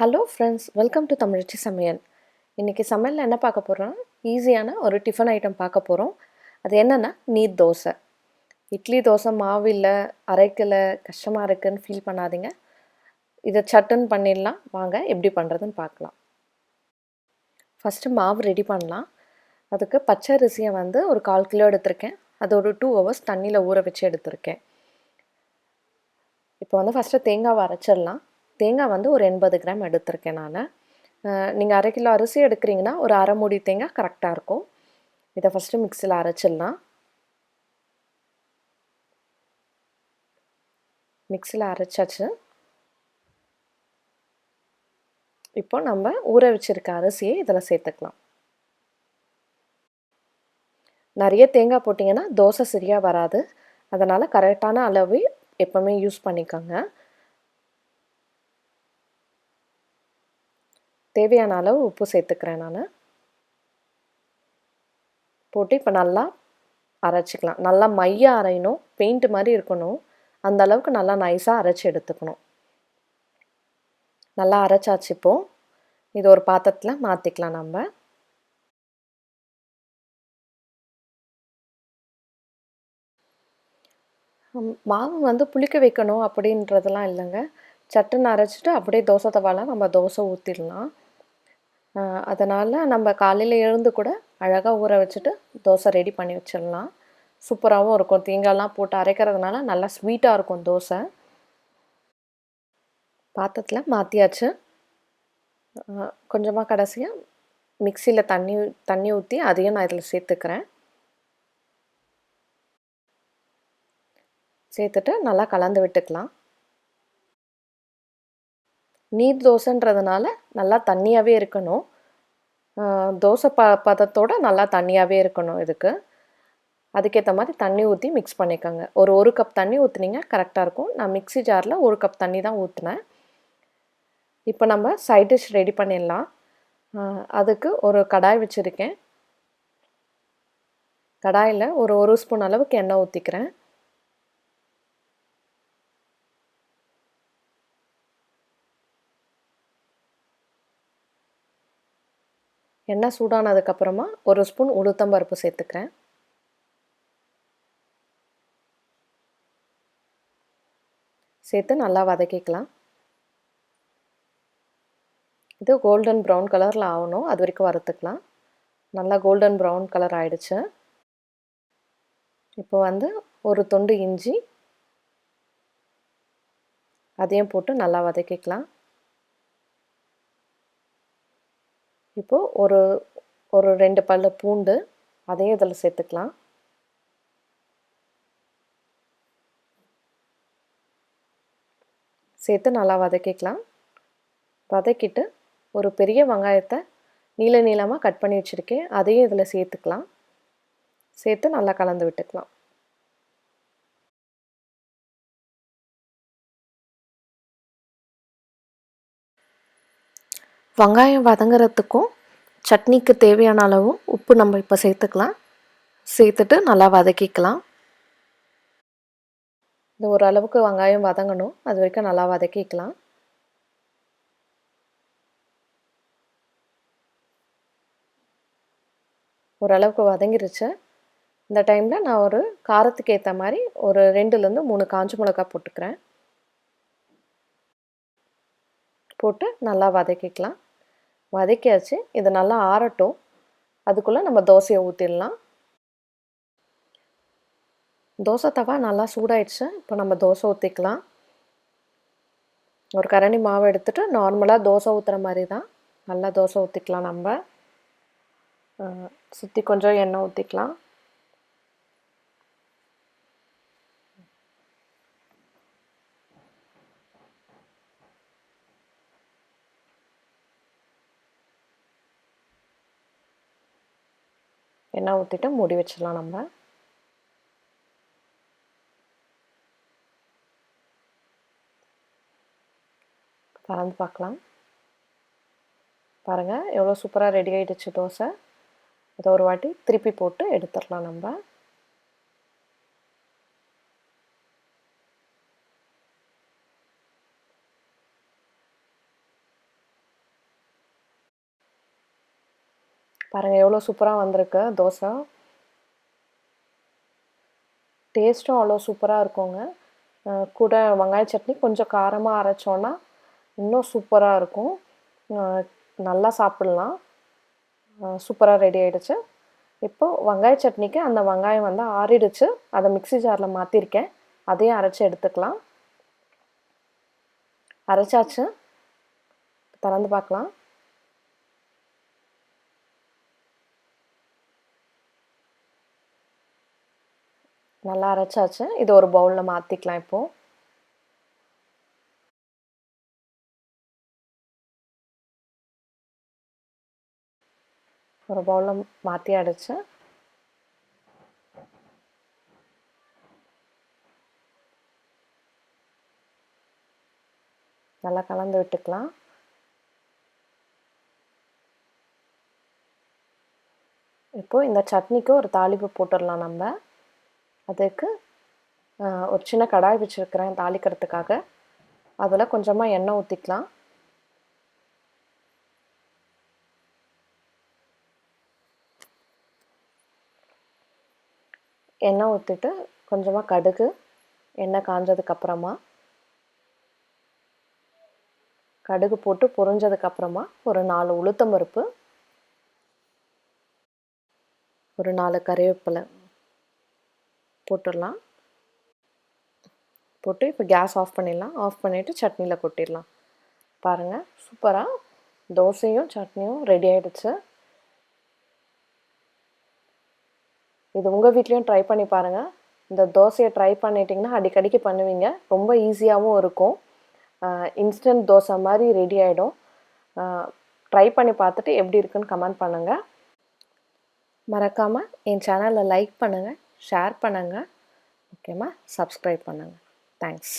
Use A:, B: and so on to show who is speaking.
A: Hello friends, welcome to தமிழச்சி சமையல். இன்றைக்கி சமையலில் என்ன பார்க்க போகிறோம்? ஈஸியான ஒரு டிஃபன் ஐட்டம் பார்க்க போகிறோம். அது என்னென்னா நீர் தோசை. இட்லி தோசை மாவு இல்லை, அரைக்கல, கஷ்டமாக இருக்குதுன்னு ஃபீல் பண்ணாதீங்க. இதை சட்டுன்னு பண்ணிடலாம். வாங்க எப்படி பண்ணுறதுன்னு பார்க்கலாம். ஃபஸ்ட்டு மாவு ரெடி பண்ணலாம். அதுக்கு பச்சை அரிசியை ஒரு 1/4 கிலோ எடுத்திருக்கேன். அது ஒரு 2 ஹவர்ஸ் தண்ணியில் ஊற வச்சு எடுத்திருக்கேன். இப்போ ஃபஸ்ட்டு தேங்காவை அரைச்சிடலாம். தேங்காய் ஒரு 80 கிராம் எடுத்திருக்கேன் நான். நீங்கள் 1/2 கிலோ அரிசி எடுக்கிறீங்கன்னா ஒரு அரை மூடி தேங்காய் கரெக்டாக இருக்கும். இதை ஃபஸ்ட்டு மிக்சியில் அரைச்சிடலாம். மிக்சியில் அரைச்சாச்சு. இப்போ நம்ம ஊற வச்சுருக்க அரிசியை இதில் சேர்த்துக்கலாம். நிறைய தேங்காய் போட்டிங்கன்னா தோசை சரியாக வராது. அதனால் கரெக்டான அளவு எப்போவுமே யூஸ் பண்ணிக்கோங்க. தேவையான அளவு உப்பு சேர்த்துக்கிறேன் நான். போட்டு இப்போ நல்லா அரைச்சிக்கலாம். நல்லா மையாக அரையணும், பெயிண்ட் மாதிரி இருக்கணும். அந்த அளவுக்கு நல்லா நைஸாக அரைச்சி எடுத்துக்கணும். நல்லா அரைச்சாச்சு. இப்போது இது ஒரு பாத்திரத்தில் மாற்றிக்கலாம். நம்ம மாவு புளிக்க வைக்கணும் அப்படின்றதெல்லாம் இல்லைங்க. சட்டுன்னு அரைச்சிட்டு அப்படியே தோசை தவாவில் நம்ம தோசை ஊற்றிடலாம். அதனால் நம்ம காலையில் எழுந்து கூட அழகாக ஊற வச்சுட்டு தோசை ரெடி பண்ணி வச்சிடலாம். சூப்பராகவும் இருக்கும். தேங்காய்லாம் போட்டு அரைக்கிறதுனால நல்லா ஸ்வீட்டாக இருக்கும் தோசை. பாத்திரத்தில் மாற்றியாச்சு. கொஞ்சமாக கடைசியாக மிக்சியில் தண்ணி ஊற்றி அதையும் நான் இதில் சேர்த்துக்கிறேன். சேர்த்துட்டு நல்லா கலந்து விட்டுக்கலாம். நீர் தோசைன்றதுனால நல்லா தண்ணியாகவே இருக்கணும். தோசை பதத்தோடு நல்லா தண்ணியாகவே இருக்கணும். அதுக்கேற்ற மாதிரி தண்ணி ஊற்றி மிக்ஸ் பண்ணிக்கோங்க. ஒரு கப் தண்ணி ஊற்றுனீங்க கரெக்டாக இருக்கும். நான் மிக்ஸி ஜாரில் 1 கப் தண்ணி தான் ஊற்றினேன். இப்போ நம்ம சைட் டிஷ் ரெடி பண்ணிடலாம். அதுக்கு ஒரு கடாய் வச்சுருக்கேன். கடாயில் ஒரு ஸ்பூன் அளவுக்கு எண்ணெய் ஊற்றிக்கிறேன். எண்ணெய் சூடானதுக்கப்புறமா 1 ஸ்பூன் உளுத்தம்பருப்பு சேர்த்துக்கிறேன். சேர்த்து நல்லா வதக்கிக்கலாம். இது கோல்டன் ப்ரௌன் கலரில் ஆகணும். அது வரைக்கும் வறுத்துக்கலாம். நல்லா கோல்டன் ப்ரௌன் கலர் ஆகிடுச்சு. இப்போ ஒரு துண்டு இஞ்சி அதையும் போட்டு நல்லா வதக்கிக்கலாம். இப்போது ஒரு 2 பல்லு பூண்டு அதையும் இதில் சேர்த்துக்கலாம். சேர்த்து நல்லா வதக்கிக்கலாம். வதக்கிட்டு ஒரு பெரிய வெங்காயத்தை நீளமாக கட் பண்ணி வச்சுருக்கேன். அதையும் இதில் சேர்த்துக்கலாம். சேர்த்து நல்லா கலந்து விட்டுக்கலாம். வெங்காயம் வதங்குறதுக்கும் சட்னிக்கு தேவையான அளவு உப்பு நம்ம இப்போ சேர்த்துக்கலாம். சேர்த்துட்டு நல்லா வதக்கிக்கலாம். இது ஓரளவுக்கு வெங்காயம் வதங்கணும். அது வரைக்கும் நல்லா வதக்கிக்கலாம். ஓரளவுக்கு வதங்கிருச்சு. இந்த டைமில் நான் ஒரு காரத்துக்கு ஏற்ற மாதிரி ஒரு 2லேருந்து 3 காஞ்ச மிளகா போட்டுக்கிறேன். போட்டு நல்லா வதக்கிக்கலாம். வதக்கியாச்சு. இது நல்லா ஆறட்டும். அதுக்குள்ளே நம்ம தோசையை ஊற்றிடலாம். தோசை தவா நல்லா சூடாயிடுச்சு. இப்போ நம்ம தோசை ஊற்றிக்கலாம். ஒரு கரண்டி மாவு எடுத்துகிட்டு நார்மலாக தோசை ஊற்றுற மாதிரி தான் நல்லா தோசை ஊற்றிக்கலாம். நம்ம சுற்றி கொஞ்சம் எண்ணெய் ஊற்றிக்கலாம். எண்ணெய் ஊற்றிட்டு மூடி வச்சிடலாம். நம்ம திறந்து பார்க்கலாம். பாருங்கள் எவ்வளோ சூப்பராக ரெடி ஆகிடுச்சு தோசை. இதை ஒரு வாட்டி திருப்பி போட்டு எடுத்துடலாம். நம்ம பாருங்கள் எவ்வளோ சூப்பராக வந்திருக்கு தோசை. டேஸ்ட்டும் அவ்வளோ சூப்பராக இருக்குங்க. கூட வெங்காய சட்னி கொஞ்சம் காரமாக அரைச்சோன்னா இன்னும் சூப்பராக இருக்கும். நல்லா சாப்பிட்லாம். சூப்பராக ரெடி ஆகிடுச்சு. இப்போது வெங்காய சட்னிக்கு அந்த வெங்காயம் வந்து ஆறிடுச்சு. அதை மிக்ஸி ஜாரில் மாற்றிருக்கேன். அதையும் அரைச்சி எடுத்துக்கலாம். அரைச்சாச்சு. திறந்து பார்க்கலாம். நல்லா அரைச்சாச்சு. இது ஒரு பவுலில் மாற்றிக்கலாம் இப்போது. ஒரு பவுலில் மாற்றி அடிச்சு நல்லா கலந்து விட்டுக்கலாம். இப்போது இந்த சட்னிக்கு ஒரு தாளிப்பு போட்டுடலாம் நம்ம. அதுக்கு ஒரு சின்ன கடாய் வச்சுருக்கிறேன் தாளிக்கிறதுக்காக. அதில் கொஞ்சமாக எண்ணெய் ஊற்றிக்கலாம். எண்ணெய் ஊற்றிட்டு கொஞ்சமாக கடுகு, எண்ணெய் காஞ்சதுக்கப்புறமா கடுகு போட்டு பொரிஞ்சதுக்கப்புறமா ஒரு 4 உளுத்தம்பருப்பு, ஒரு 4 கறிவேப்பிலை போட்டுடலாம். போட்டு இப்போ கேஸ் ஆஃப் பண்ணிடலாம். ஆஃப் பண்ணிவிட்டு சட்னியில் கொட்டிடலாம். பாருங்கள் சூப்பராக தோசையும் சட்னியும் ரெடி ஆகிடுச்சு. இது உங்கள் வீட்லேயும் ட்ரை பண்ணி பாருங்கள். இந்த தோசையை ட்ரை பண்ணிட்டிங்கன்னா அடிக்கடிக்கு பண்ணுவீங்க. ரொம்ப ஈஸியாகவும் இருக்கும். இன்ஸ்டன்ட் தோசை மாதிரி ரெடி ஆகிடும். ட்ரை பண்ணி பார்த்துட்டு எப்படி இருக்குன்னு கமெண்ட் பண்ணுங்கள். மறக்காமல் என் சேனலை லைக் பண்ணுங்கள், ஷேர் பண்ணுங்கள், ஓகேம்மா, சப்ஸ்கிரைப் பண்ணுங்கள். தேங்க்ஸ்.